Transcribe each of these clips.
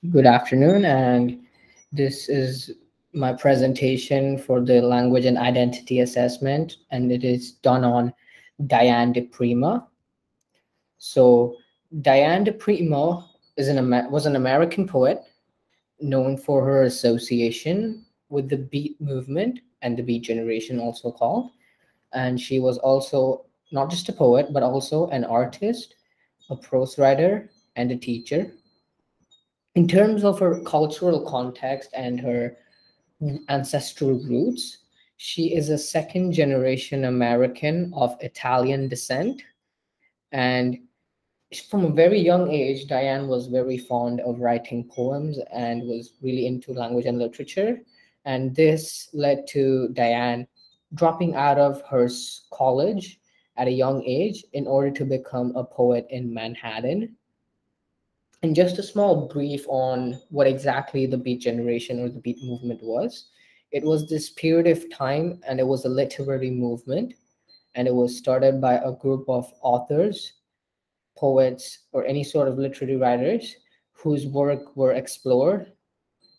Good afternoon, and this is my presentation for the language and identity assessment, and it is done on Diane de Prima. So, Diane de Prima was an American poet known for her association with the Beat movement and the Beat generation, also called. And she was also not just a poet, but also an artist, a prose writer, and a teacher. In terms of her cultural context and her ancestral roots, she is a second generation American of Italian descent. And from a very young age, Diane was very fond of writing poems and was really into language and literature. And this led to Diane dropping out of her college at a young age in order to become a poet in Manhattan. And just a small brief on what exactly the Beat generation or the Beat movement was. It was this period of time, and it was a literary movement, and it was started by a group of authors, poets, or any sort of literary writers whose work were explored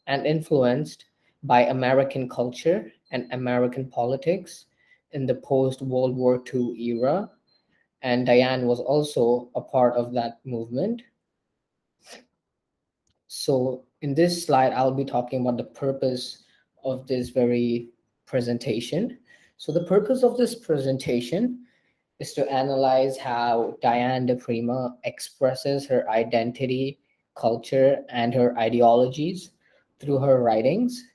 and influenced by American culture and American politics in the post World War II era. And Diane was also a part of that movement. So in this slide, I'll be talking about the purpose of this very presentation. So the purpose of this presentation is to analyze how Diane de Prima expresses her identity, culture, and her ideologies through her writings.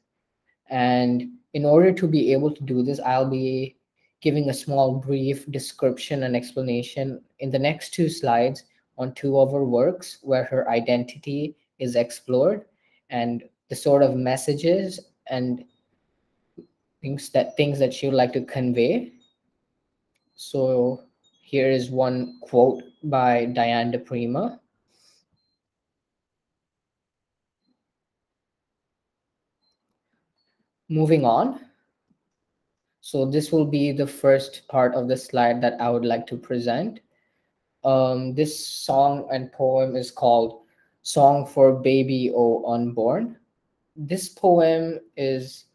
And in order to be able to do this, I'll be giving a small brief description and explanation in the next two slides on two of her works where her identity is explored and the sort of messages and things that she would like to convey. So here is one quote by Diane de Prima. Moving on. So this will be the first part of the slide that I would like to present. This song and poem is called Song for Baby O Unborn. This poem is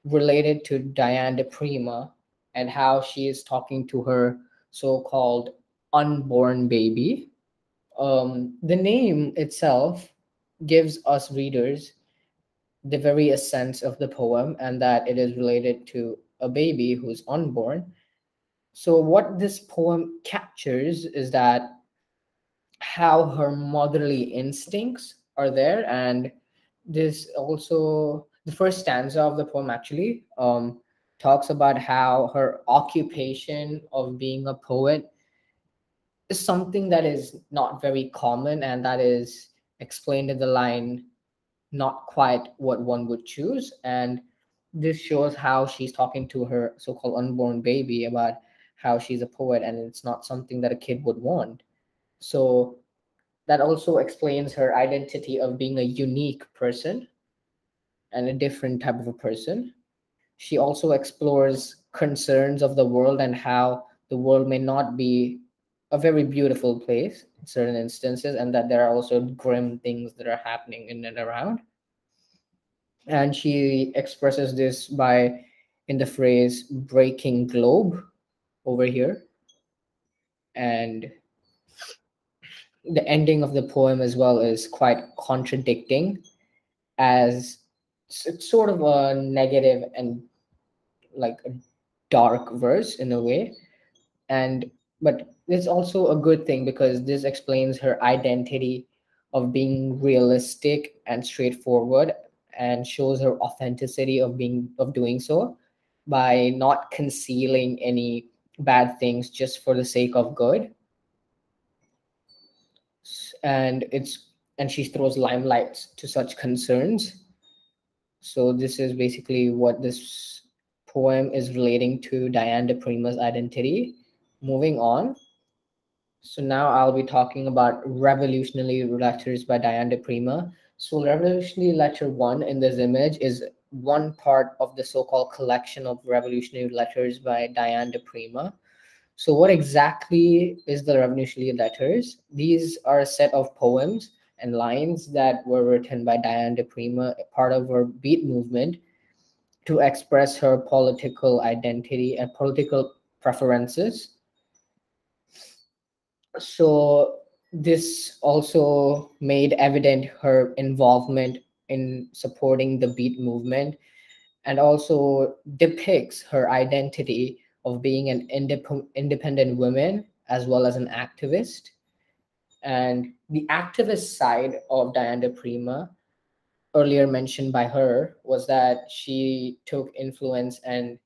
related to Diane de Prima and how she is talking to her so-called unborn baby. The name itself gives us readers the very essence of the poem and that it is related to a baby who's unborn. So, what this poem captures is that how her motherly instincts are there, and this also the first stanza of the poem actually talks about how her occupation of being a poet is something that is not very common, and that is explained in the line not quite what one would choose. And this shows how she's talking to her so-called unborn baby about how she's a poet and it's not something that a kid would want. So that also explains her identity of being a unique person and a different type of a person. She also explores concerns of the world and how the world may not be a very beautiful place in certain instances, and that there are also grim things that are happening in and around. And she expresses this by in the phrase breaking globe over here. And the ending of the poem as well is quite contradicting, as it's sort of a negative and like a dark verse in a way. And but it's also a good thing because this explains her identity of being realistic and straightforward and shows her authenticity of being of doing so by not concealing any bad things just for the sake of good. And it's and she throws limelight to such concerns. So this is basically what this poem is relating to Diane de Prima's identity. Moving on. So now I'll be talking about Revolutionary Letters by Diane de Prima. So Revolutionary Letter 1 in this image is one part of the so-called collection of Revolutionary Letters by Diane de Prima. So what exactly is the Revolutionary Letters? These are a set of poems and lines that were written by Diane de Prima, part of her beat movement, to express her political identity and political preferences. So this also made evident her involvement in supporting the beat movement, and also depicts her identity of being an independent woman as well as an activist. And the activist side of Diane de Prima, earlier mentioned by her, was that she took influence and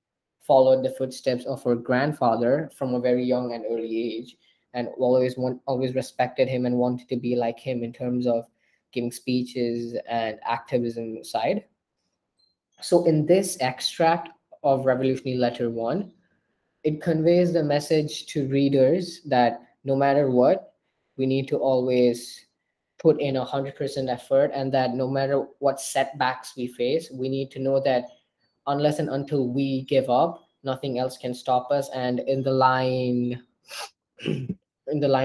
followed the footsteps of her grandfather from a very young and early age, and always respected him and wanted to be like him in terms of giving speeches and activism side. So in this extract of Revolutionary Letter 1, it conveys the message to readers that no matter what, we need to always put in 100% effort, and that no matter what setbacks we face, we need to know that unless and until we give up, nothing else can stop us. And in the line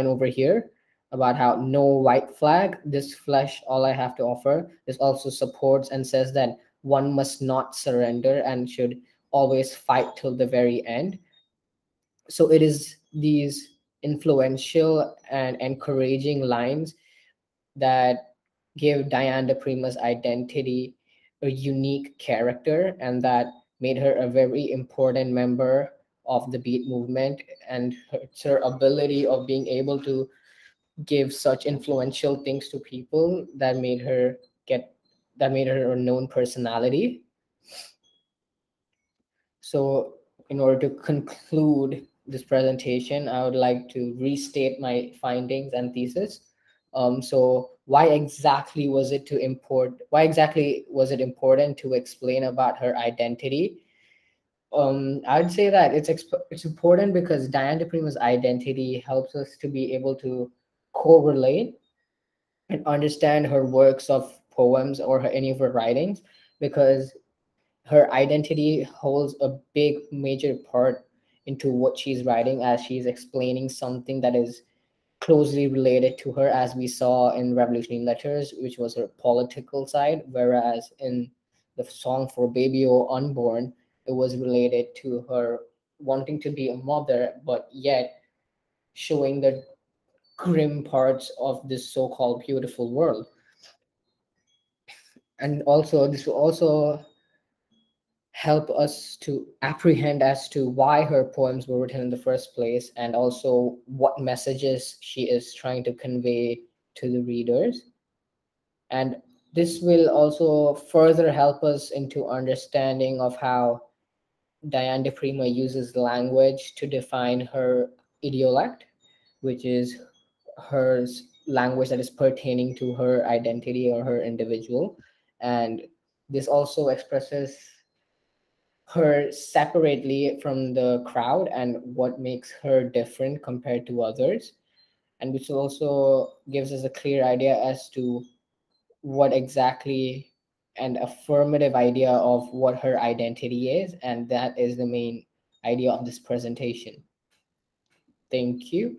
over here about how no white flag, this flesh, all I have to offer, this also supports and says that one must not surrender and should always fight till the very end. So it is these influential and encouraging lines that give Diane de Prima's identity a unique character, and that made her a very important member of the beat movement. And her ability of being able to give such influential things to people get that made her a known personality. So, in order to conclude this presentation, I would like to restate my findings and thesis. So, why exactly was it important to explain about her identity? I'd say that it's important because Diane de Prima's identity helps us to be able to correlate and understand her works of poems or any of her writings, because her identity holds a big major part into what she's writing, as she's explaining something that is closely related to her, as we saw in Revolutionary Letters, which was her political side, whereas in the song for Baby or Unborn, it was related to her wanting to be a mother, but yet showing the grim parts of this so-called beautiful world. And also this will also help us to apprehend as to why her poems were written in the first place, and also what messages she is trying to convey to the readers. And this will also further help us into understanding of how Diane de Prima uses language to define her idiolect, which is her language that is pertaining to her identity or her individual. And this also expresses her separately from the crowd and what makes her different compared to others, and which also gives us a clear idea as to what exactly an affirmative idea of what her identity is, and that is the main idea of this presentation. Thank you.